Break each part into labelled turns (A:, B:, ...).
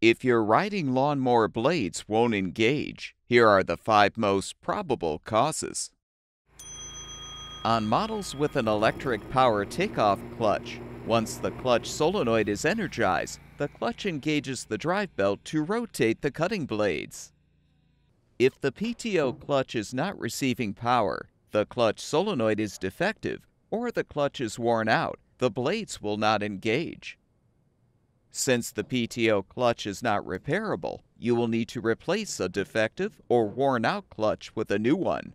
A: If your riding lawnmower blades won't engage, here are the 5 most probable causes. On models with an electric power takeoff clutch, once the clutch solenoid is energized, the clutch engages the drive belt to rotate the cutting blades. If the PTO clutch is not receiving power, the clutch solenoid is defective, or the clutch is worn out, the blades will not engage. Since the PTO clutch is not repairable, you will need to replace a defective or worn-out clutch with a new one.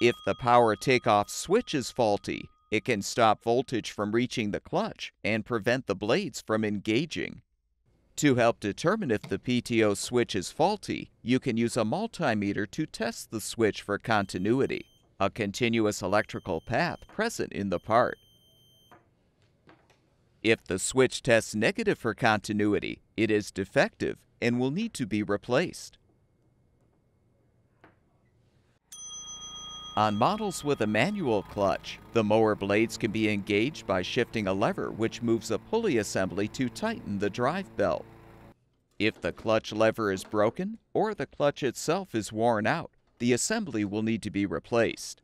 A: If the power takeoff switch is faulty, it can stop voltage from reaching the clutch and prevent the blades from engaging. To help determine if the PTO switch is faulty, you can use a multimeter to test the switch for continuity, a continuous electrical path present in the part. If the switch tests negative for continuity, it is defective and will need to be replaced. On models with a manual clutch, the mower blades can be engaged by shifting a lever which moves a pulley assembly to tighten the drive belt. If the clutch lever is broken or the clutch itself is worn out, the assembly will need to be replaced.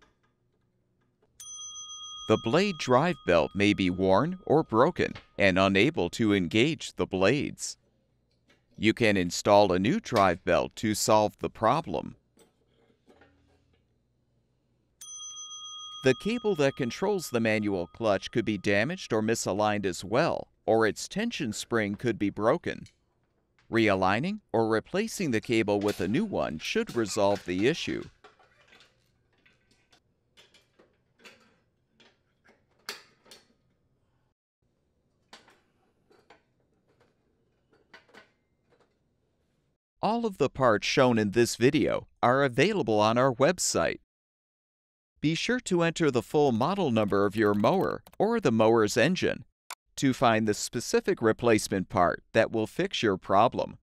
A: The blade drive belt may be worn or broken and unable to engage the blades. You can install a new drive belt to solve the problem. The cable that controls the manual clutch could be damaged or misaligned as well, or its tension spring could be broken. Realigning or replacing the cable with a new one should resolve the issue. All of the parts shown in this video are available on our website. Be sure to enter the full model number of your mower or the mower's engine to find the specific replacement part that will fix your problem.